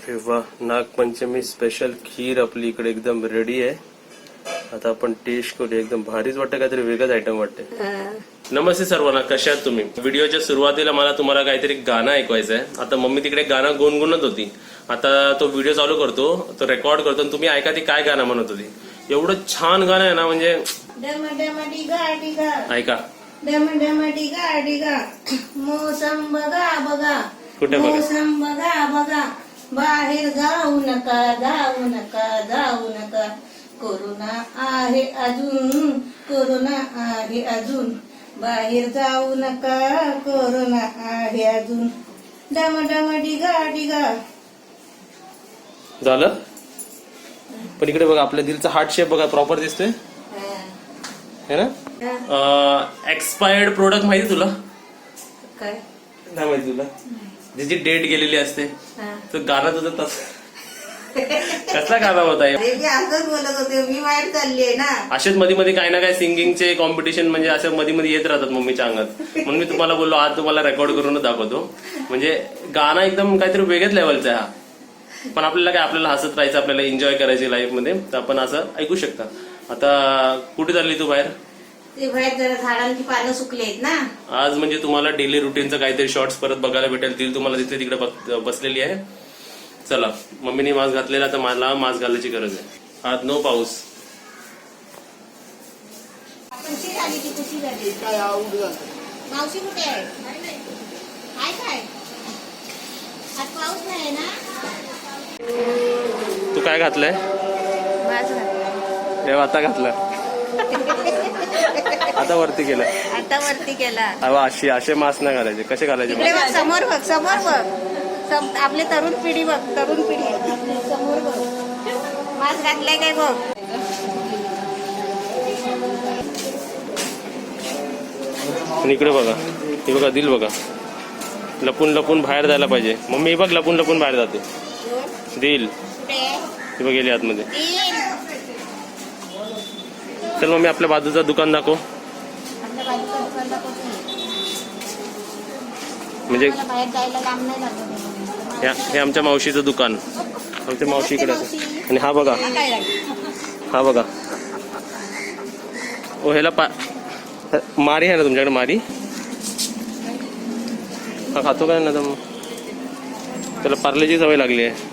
अरे वा, नागपंचमी स्पेशल खीर आपली इकडे एकदम रेडी आहे. आता आपण टेस्ट करूया. एकदम भारीच वाटतं, काहीतरी वेगळंच आयटम वाटते. नमस्ते सर्वांना, कशा आहात तुम्ही? व्हिडिओच्या सुरुवातीला मला तुम्हाला काहीतरी गाणं ऐकवायचं आहे. आता मम्मी तिकडे गाणं गुणगुणत होती. आता तो व्हिडिओ चालू करतो, तो रेकॉर्ड करतो आणि तुम्ही ऐका ती काय गाणं म्हणत होती. एवढं छान गाणं आहे ना, म्हणजे ऐका. मोसम बघा बघा, कुठे बघा? मोसम बघा बघा, बाहेर जाऊ नका जाऊ नका जाऊ नका, कोरोना आहे अजून, कोरोना आहे अजून, बाहेर जाऊ नका, कोरोना आहे अजून, डम डम डिगा डिगा. झालं. पण इकडे बघा, आपल्या दिलचा हार्ट शेप बघा, प्रॉपर दिसतोय है ना. एक्सपायर्ड प्रोडक्ट माहिती तुला? काय नाही माहिती तुला? ज्याची डेट गेलेली असते. तर गाणं तुझं तसं कसला गाणं होता? असंच बोलत होते, मी बाहेर चालली आहे ना. असेच मध्ये मध्ये काही ना काही सिंगिंगचे कॉम्पिटिशन म्हणजे असं मध्ये मध्ये येत राहतात मम्मीच्या अंगात. म्हणून मी तुम्हाला बोललो आज तुम्हाला रेकॉर्ड करूनच दाखवतो. म्हणजे गाणं एकदम काहीतरी वेगळ्याच लेवलचं आहे हा. पण आपल्याला काय, आपल्याला हसत राहायचं, आपल्याला एन्जॉय करायची लाईफ मध्ये, तर आपण असं ऐकू शकता. आता कुठे चालली तू बाहेर? ते बाहेर जरा झाडांची पानं सुकली आहेत ना. आज म्हणजे तुम्हाला डेली रुटीनचं काहीतरी शॉर्ट्स परत बघायला भेटेल. ती तुम्हाला तिथे तिकडे बसलेली आहे. चला, मम्मीने मास्क घातलेला, तर मला मास्क घालायची गरज आहे. आज नो पाऊस. कशी झाली ती, कशी झाली? मावशी कुठे आहे? काय काय आज पाऊस नाही ना. तू काय घातलंय? हे आता घातलं. आता वरती केलं. आता वरती केला. असे असे मास्क नाही घालायचे. कसे घालायचे? इकडे बघ, समोर बघ, समोर बघ. आपली तरुण पिढी बघ, तरुण पिढी समोर बघ. मास्क घातलाय काय बघ. आणि इकडे बघा, हे बघा दिल बघा, लपून लपून बाहेर जायला पाहिजे. मम्मी बघ, लपून लपून बाहेर जाते. दिल ती बघ गेली आतमध्ये. चल मम्मी, आपल्या बाजूचं दुकान दाखव. म्हणजे बाहेर जायला लांब नाही लागत. हे आमच्या मावशीचं दुकान. आमच्या मावशी इकडे. आणि हा बघा, हा बघा. ओ ह्याला मारी आहे ना तुमच्याकडे? मारी हा खातो काय ना? तर त्याला पार्लेची सवय लागली आहे.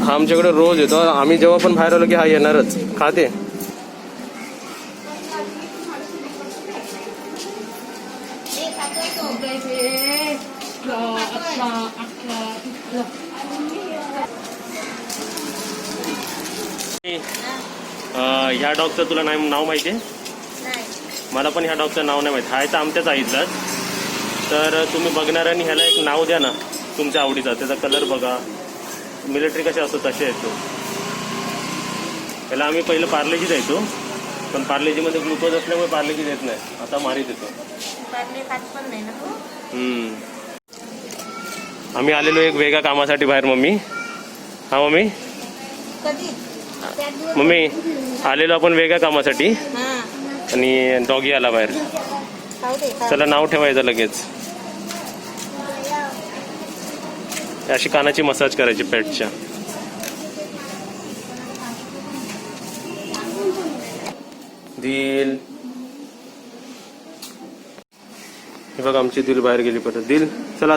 हा आमच्याकडे रोज येतो. आम्ही जेव्हा पण बाहेर आलो की हा येणारच. खाते. ह्या डॉगचं तुला नाव माहिती आहे? मला पण ह्या डॉगचं नाव नाही माहिती. हा तर आमच्याच आईचाच. तर तुम्ही बघणाऱ्यांनी ह्याला एक नाव द्या ना तुमच्या आवडीचा. त्याचा कलर बघा, मिलिटरी कसे असतो तसे येतो. त्याला आम्ही पहिलं पार्लेजी द्यायचो, पण पार्लेजीमध्ये ग्लुकोज असल्यामुळे पार्लेजी देत नाही. आता मारी देतो. आम्ही आलेलो एक वेगळ्या कामासाठी बाहेर. मम्मी, हा मम्मी, मम्मी आलेलो आपण वेगळ्या कामासाठी. आणि डॉगी आला बाहेर. चला नाव ठेवायचं लगेच. अशी कानाची मसाज करायची पेटच्या. दिल, हे बघा आमची दिल बाहेर गेली परत. दिल चला.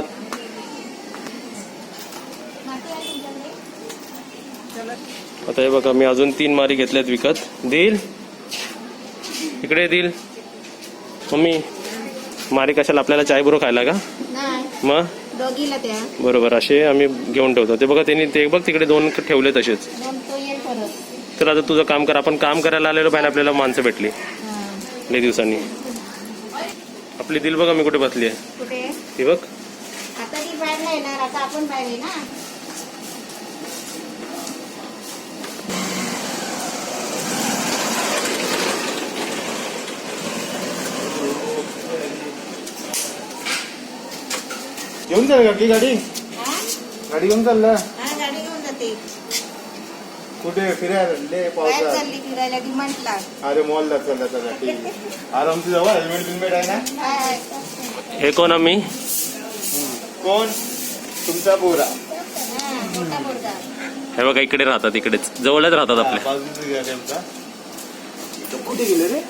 आता हे बघा, मी अजून 3 मारी घेतल्यात विकत. दिल इकडे. दिल, मम्मी मारी कशाला? आपल्याला चाय बरोबर खायला का? मग बरोबर असे आम्ही घेऊन ठेवतो. ते बघा त्यांनी ते बघ तिकडे 2 ठेवले तसेच. तर आता तुझं काम कर. आपण काम करायला आलेलो पाहिजे. आपल्याला माणसं भेटली लई दिवसांनी. आपली दिल बघा मी कुठे बसली आहे. ती बघ. आता ती बाहेर नाही येणार, आता आपण बाहेर आहे ना. घेऊन चाल का गाडी? गाडी घेऊन चालला? गाडी घेऊन जाते. कुठे फिरायला? बाहेर चालली फिरायला डिमांडला. अरे मॉलला चालला. चला ठीक आहे. आरामची जवळ हेल्मेट आहे ना. हे कोण आम्ही? कोण? तुमचा पोरा. मोठा मुलगा. हे बघा इकडे राहतात, इकडेच जवळच राहतात आपल्या. बाजूचं घ्या त्यांचा. तो कुठे गेले रे?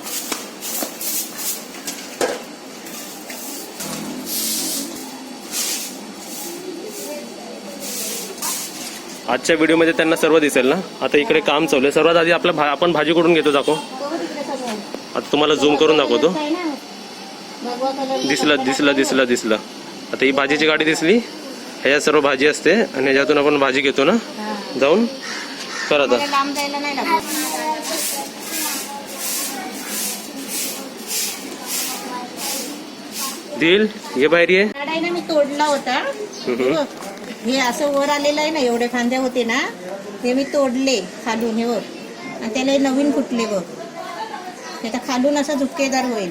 आजच्या व्हिडिओमध्ये त्यांना सर्व दिसेल ना. आता इकडे काम चालू आहे. सर्वात आधी आपण भाजी कुठून घेतो दाखव. बघू तिकडे सगळं. आता तुम्हाला झूम करून दाखवतो. आहे ना? भगवा कलरचा दिसला कपडा दिसला दिसला दिसला. आता ही भाजीची गाडी दिसली. ह्याच्यात सर्व भाजी असते आणि ह्याच्यातून आपण भाजी घेतो ना. हा. जाऊन कर आता. मला लांब जायला नाही लागत. दिल ये बाहेर ये. झाड आहे ना, मी तोडला होता. बघ, हे असं वर आलेलं आहे ना, एवढे फांदे होते ना, ते मी तोडले खालून हे वर, आणि त्याला हे नवीन फुटले बघ. त्याचा खालून असा झुपकेदार होईल.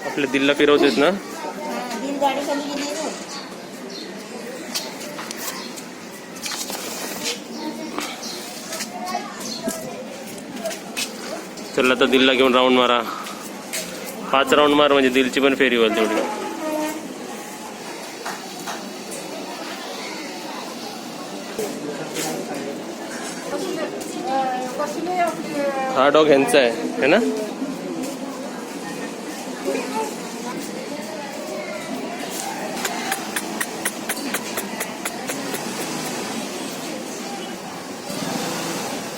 आपल्या दिलला फिरवतेस ना. हा, दिल गाडी खाली गेली बघ. चल आता दिलला घेऊन राऊंड मारा. 5 राऊंड मार म्हणजे दिलची पण फेरी होईल तेवढी. हा डॉग ह्यांचा आहे है ना.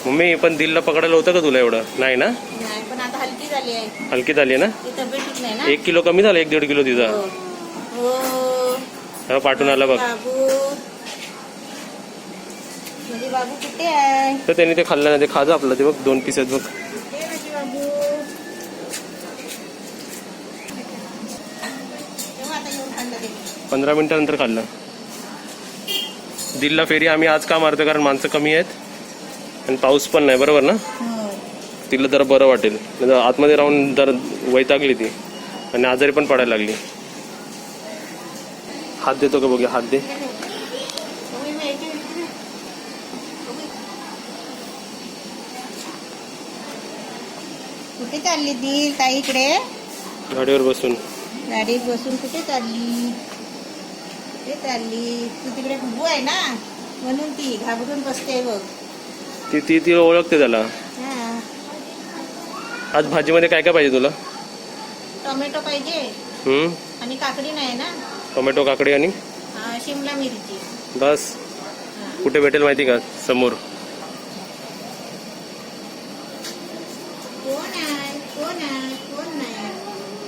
मम्मी पण दिलला पकडायला होतं का तुला एवढं. नाही ना. नाही, पण आता हलकी झाली आहे. हलकी झाली ना. ती तब्येत ठीक नाही ना. 1 किलो कमी झाला. 1-1.5 किलो तिचा. हो. हो. हा पाठवून आला बघ. बाबू, माझी बाबू कुठे आहे? तर त्यांनी ते खाल्लं ना. ते खाजं आपलं ते बघ. 2 पीस आहेत बघ. कुठे आहे माझी बाबू? तेव्हा आता येऊन खाल्लं ते. 15 मिनिटानंतर खाल्लं. दिलला फेरी आम्ही आज का मारतो कारण माणसं कमी आहेत आणि पाऊस पण नाही. बरोबर ना. हो. तिला जरा बरं वाटेल. नाहीतर आतमध्ये राहून जर वैतागली ती आणि आजारी पण पडायला लागली. हात देतो का बघूया. हात दे. कुठे चालली दी ताई? इकडे गाडीवर बसून. गाडीत बसून कुठे चालली? कुठे चालली? तू तिकडे उभू आहे ना, म्हणून ती घाबरून बसते बघ. ती ओळखते त्याला. हा. आज भाजीमध्ये काय काय पाहिजे तुला. टोमॅटो पाहिजे आणि काकडी नाही ना. टोमॅटो काकडी आणि शिमला मिरची. बस. कुठे भेटेल माहिती का. समोर. कोण आहे? कोण आहे? कोण नाही?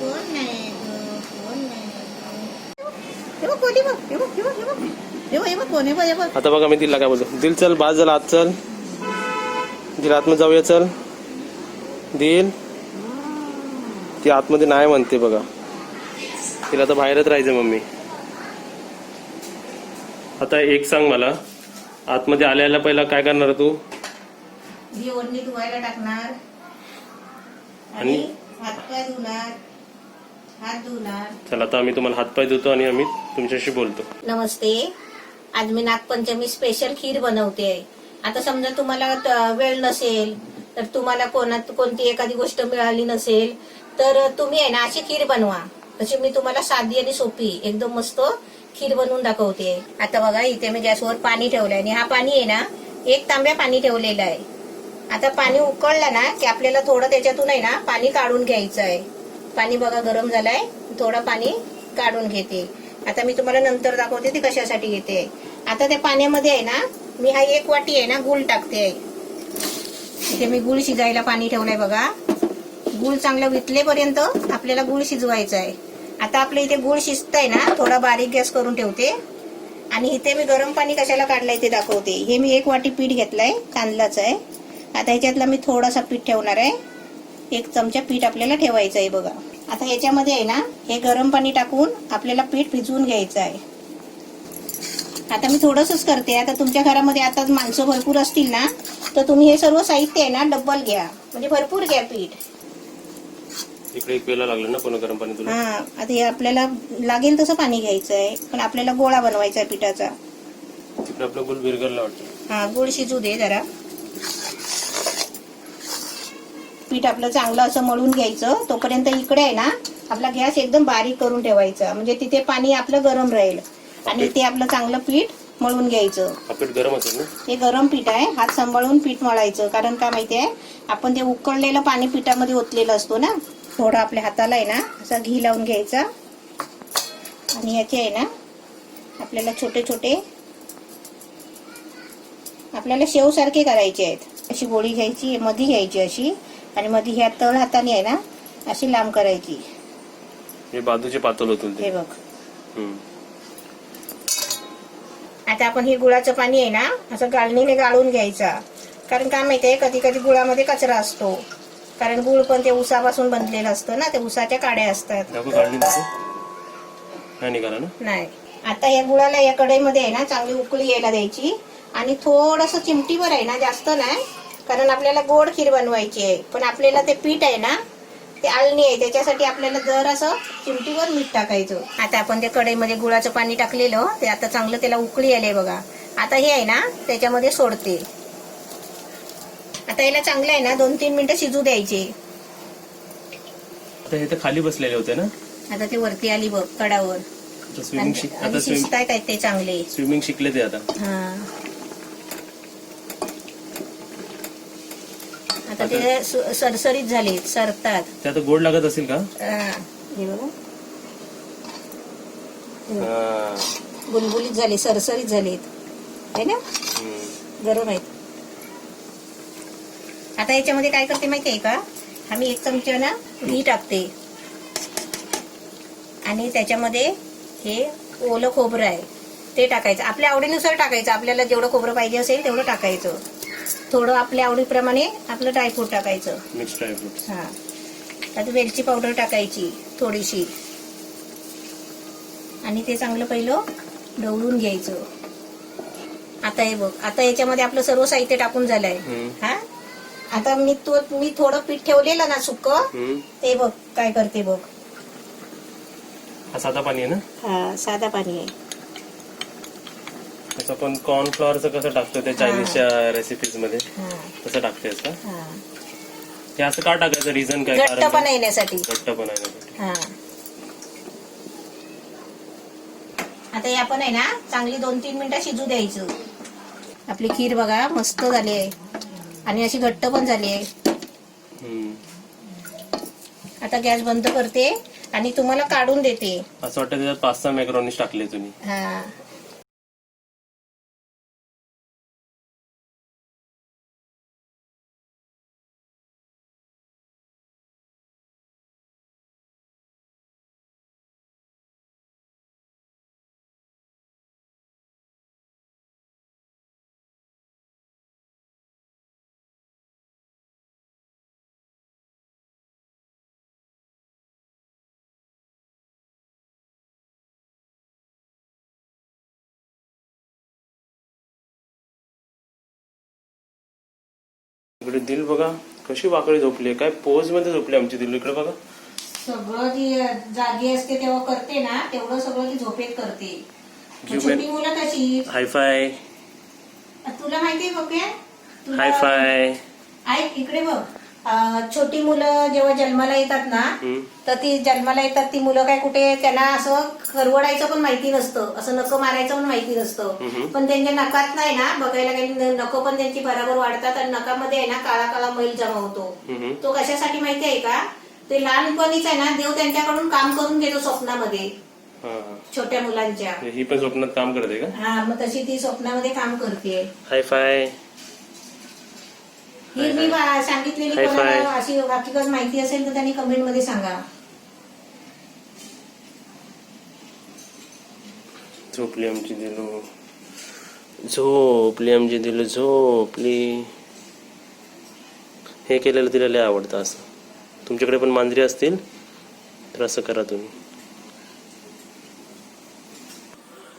कोण नाही गं? कोण नाही? हे बघ कोणी बघ. हे बघ हे बघ हे बघ हे बघ हे बघ कोण आहे बघ. हे बघ. आता बघा मी दिलला काय बोलतो. दिल चल बाज झाला. आत चल. दिल आतमध्ये जाऊया चल. दिल ती आतमध्ये नाही म्हणते बघा. तिला तर बाहेरच राहायचं मम्मी. आता एक सांग मला. आतमध्ये आल्याला पहिला काय करणार तू. ही ओढणी धुवायला टाकणार आणि हातपाय धुणार, हात धुणार. चला आता आम्ही तुम्हाला हातपाय धुतो आणि आम्ही तुमच्याशी बोलतो. नमस्ते. आज मी नागपंचमी स्पेशल खीर बनवते. आता समजा तुम्हाला वेळ नसेल तर तुम्हाला कोणती एखादी गोष्ट मिळाली नसेल तर तुम्ही आहे ना अशी खीर बनवा. तशी मी तुम्हाला साधी आणि सोपी एकदम मस्त खीर बनवून दाखवते. आता बघा इथे मी गॅसवर पाणी ठेवलंय आणि हा पाणी आहे ना 1 तांब्या पाणी ठेवलेलं आहे. आता पाणी उकळलं ना की आपल्याला थोडं त्याच्यातून आहे ना पाणी काढून घ्यायचं आहे. पाणी बघा गरम झालंय. थोडं पाणी काढून घेते. आता मी तुम्हाला नंतर दाखवते ते कशासाठी घेते. आता त्या पाण्यामध्ये आहे ना मी हा 1 वाटी आहे ना गूळ टाकते. इथे मी गूळ शिजायला पाणी ठेवलंय बघा. गूळ चांगलं वितलेपर्यंत आपल्याला गूळ शिजवायचा आहे. आता आपल्या इथे गूळ शिजतंय ना. थोडा बारीक गॅस करून ठेवते आणि इथे मी गरम पाणी कशाला काढलंय ते दाखवते. हे मी 1 वाटी पीठ घेतलंय. तांदळाचं आहे. आता ह्याच्यातला मी थोडासा पीठ ठेवणार आहे. 1 चमचा पीठ आपल्याला ठेवायचं आहे बघा. आता ह्याच्यामध्ये आहे ना हे गरम पाणी टाकून आपल्याला पीठ भिजवून घ्यायचं आहे. आता मी थोडंसंच करते. आता तुमच्या घरामध्ये आता माणसं भरपूर असतील ना तर तुम्ही हे सर्व साहित्य आहे ना डबल घ्या. म्हणजे भरपूर घ्या पीठ. इकडे 1 पेला लागलं ना पुन्हा गरम पाणी तुला. हा. आता हे आपल्याला लागेल तसं पाणी घ्यायचं आहे. पण आपल्याला गोळा बनवायचा आहे पिठाचा. तिकडे आपलं गुल बिरगरला वाटतं. हा गूळ शिजू दे जरा. पीठ आपलं चांगलं असं मळून घ्यायचं. तोपर्यंत इकडे आहे ना आपला गॅस एकदम बारीक करून ठेवायचा. म्हणजे तिथे पाणी आपलं गरम राहील आणि ते आपलं चांगलं पीठ मळून घ्यायचं. हा पीठ गरम असेल ना? हे गरम पीठ आहे, हात सांभाळून पीठ मळायचं. कारण काय माहितीये, आपण ते उकळलेलं पाणी पिठामध्ये ओतलेलं असतो ना. थोडं आपल्या हाताला आहे ना असं घी लावून घ्यायचा आणि याचे आहे ना आपल्याला छोटे छोटे आपल्याला शेव सारखे करायचे आहेत. अशी गोळी घ्यायची, मधी घ्यायची अशी, आणि मधी ह्या तळ हाताने आहे ना अशी लांब करायची. हे बाजूचे पातळ होतील हे ते. बघ. हम्म. आता आपण हे गुळाचं पाणी आहे ना असं गाळणीने गाळून घ्यायचा. कारण काय माहितीये, कधी कधी गुळामध्ये कचरा असतो. कारण गुळ पण ते उसापासून बनलेलं असतं ना, ते उसाच्या काड्या असतात. दाखव काढली नको? नाही निघाला ना? नाही. आता या गुळाला या कढईमध्ये आहे ना चांगली उकळी यायला द्यायची आणि थोडंसं चिमटीवर आहे ना, जास्त नाही, कारण आपल्याला गोड खीर बनवायची आहे. पण आपल्याला ते पीठ आहे ना ते आळणी आहे, त्याच्यासाठी आपल्याला जर असं चिमटीवर मीठ टाकायचं. आता आपण त्या कढईमध्ये गुळाचं पाणी टाकलेलं, ते आता चांगलं त्याला उकळी आली बघा. आता हे आहे ना त्याच्यामध्ये सोडते. आता याला चांगलं आहे ना 2-3 मिनिटं शिजू द्यायचे. आता हे तर खाली बसलेले होते ना? आता ते वरती आली बघ कडावर. आणि शिजतायत आहेत ते चांगले. स्विमिंग शिकले ते आता. हा. आता ते सरसरीत झाले, सरतात. ते आता गोड लागत असेल का? हे बघा हा. बुलबुलीत झाले, सरसरीत झालेत है ना, गरम आहेत. आता याच्यामध्ये काय करते माहितीये का, आम्ही 1 चमचा ना घी टाकते आणि त्याच्यामध्ये हे ओलं खोबरं आहे ते टाकायचं. आपल्या आवडीनुसार टाकायचं, आपल्याला जेवढं खोबरं पाहिजे असेल तेवढं टाकायचं. थोडं आपल्या आवडीप्रमाणे आपलं ड्रायफ्रूट टाकायचं. Mix dry fruit. हा. आता वेलची पावडर टाकायची थोडीशी आणि ते चांगलं पहिलं ढवळून घ्यायचं. आता हे बघ, आता याच्यामध्ये आपलं सर्व साहित्य टाकून झालंय. हा. आता मी थोडं पीठ ठेवलेलं ना सुक्क, ते बघ काय करते बघ. हा साधा पाणी आहे ना? हा साधा पाणी आहे. तसं आपण कॉर्नफ्लॉवरचं कसं टाकतो त्या चायनीजच्या रेसिपीज मध्ये, तसं टाकतेस का? हे असं का टाकायचं, रिझन काय? घट्टपणा येण्यासाठी. घट्टपणा येण्यासाठी. हा. आता हे आपण आहे ना चांगली 2-3 मिनिटं शिजू द्यायचं. आपली खीर बघा मस्त झाली आहे आणि अशी घट्ट पण झाली आहे. आता गॅस बंद करते आणि तुम्हाला काढून देते. असं वाटतं त्याच्यात 5-6 मॅक्रोनीज टाकले तुम्ही. हा. इकडे दिल बघा कशी वाकडी झोपली, काय पोज मध्ये झोपली आमची दिल. इकडे बघा, सगळं जी जागी असते तेव्हा करते ना तेवढं सगळं ती झोपेत करते. छोटी मुलं कशी हायफाय. तुला माहितीये बघ, हायफाय. ऐक इकडे बघ, छोटी मुलं जेव्हा जन्माला येतात ना, तर ती जन्माला येतात ती मुलं काय कुठे त्यांना असं खरवडायचं पण माहिती नसतं, असं नकं मारायचं पण माहिती नसतं. पण त्यांच्या नकात नाही ना बघायला गेली, नकं पण त्यांची बरोबर वाढतात आणि नकामध्ये आहे ना काळा काळा मैल जमा होतो. तो कशासाठी माहिती आहे का, ते लहानपणीच आहे ना देव त्यांच्याकडून काम करून घेतो स्वप्नामध्ये छोट्या मुलांच्या. ही पण स्वप्नात काम करते का? हा, मग तशी ती स्वप्नामध्ये काम करते. हायफाय. ही मी सांगितलेली कोणाला अशी हकीकत माहिती असेल तर त्यांनी कमेंट मध्ये सांगा. झोपली आमची दिलू, झोपली आमची दिलू, झोपली. हे केलेलं तिला लय आवडतं. असं तुमच्याकडे पण मांजरी असतील तर असं करा तुम्ही.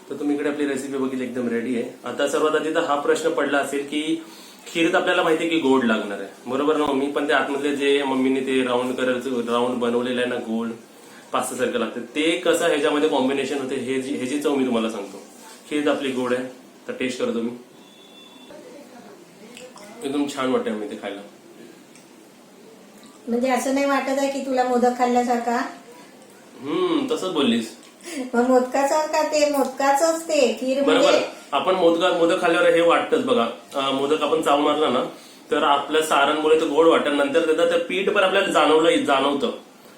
तर तुम्ही इकडे आपली रेसिपी बघितली, एकदम रेडी आहे. आता सर्वात आधी तर हा प्रश्न पडला असेल की खीर तर आपल्याला माहिती आहे की गोड लागणार आहे, बरोबर ना मम्मी? पण ते आतमधले जे मम्मीने ते राऊंड बनवलेलं आहे ना गोल पास्ता सारखं लागतं, ते कसं ह्याच्यामध्ये कॉम्बिनेशन होते ह्याची चव मी तुम्हाला सांगतो. खीर आपली गोड आहे, तर टेस्ट करा तुम्ही. एकदम छान वाटतं आम्ही ते खायला. म्हणजे असं नाही वाटत आहे की तुला मोदक खाल्ल्यासारखा? तसंच बोललीस. मग मोदकाचं का, ते मोदकाचंच ते खीर म्हणजे आपण मोदक खाल्ल्यावर हे वाटतंच बघा. मोदक आपण चाव मारला ना तर आपल्या सारणमुळे तो गोड वाटत, नंतर त्याचं ते पीठ पण आपल्याला जाणवतं.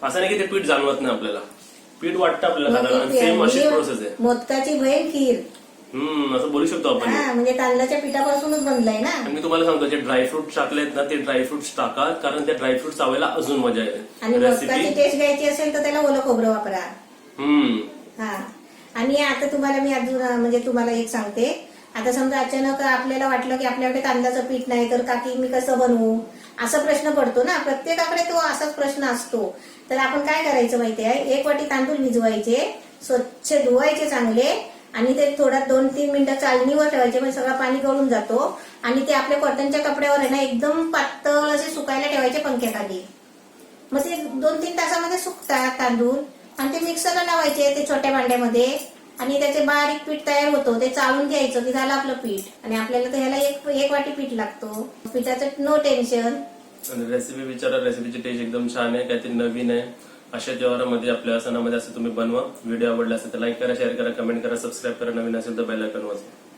असं नाही की ते पीठ जाणवत नाही आपल्याला, पीठ वाटतं आपल्याला खाताना. सेम अशीच प्रोसेस आहे. मोदकाची बहीण खीर. असं बोलू शकतो आपण. म्हणजे तांदळाच्या पिठापासूनच बनलाय ना. आणि मी तुम्हाला सांगतो जे ड्रायफ्रुट टाकलेत ना ते ड्रायफ्रुट्स टाका, कारण त्या ड्रायफ्रुट चावायला अजून मजा येते. आणि मोदकाची टेस्ट घ्यायची असेल तर त्याला ओलं खोबरं वापरा. हा. आणि आता तुम्हाला मी अजून म्हणजे तुम्हाला एक सांगते. आता समजा अचानक आपल्याला वाटलं की आपल्याकडे तांदळाचं पीठ नाही तर काकी मी कसं बनवू, असा प्रश्न पडतो ना. प्रत्येकाकडे तो असाच प्रश्न असतो. तर आपण काय करायचं माहितीये, 1 वाटी तांदूळ भिजवायचे, स्वच्छ धुवायचे चांगले, आणि ते थोडा 2-3 मिनिटं चालणीवर ठेवायचे, म्हणजे सगळं पाणी गळून जातो. आणि ते आपल्या कॉटनच्या कपड्यावर आहे ना एकदम पातळ असे सुकायला ठेवायचे पंख्याखाली. मग ते 2-3 तासामध्ये सुकतात तांदूळ. आणि ते मिक्सरला लावायचे ते छोट्या भांड्यामध्ये, आणि त्याचे बारीक पीठ तयार होतो. ते चाळून घ्यायचं की झालं आपलं पीठ. आणि आपल्याला तर ह्याला एक वाटी पीठ लागतो. पिठाचं नो टेन्शन. आणि रेसिपी विचारा, रेसिपीची टेस्ट एकदम छान आहे, काहीतरी नवीन आहे. अशा त्योहारामध्ये आपल्या सणामध्ये असं तुम्ही बनवा. व्हिडिओ आवडला असेल तर लाईक करा, शेअर करा, कमेंट करा, सबस्क्राईब करा. नवीन असेल तर बेल आयकॉन वाजवा.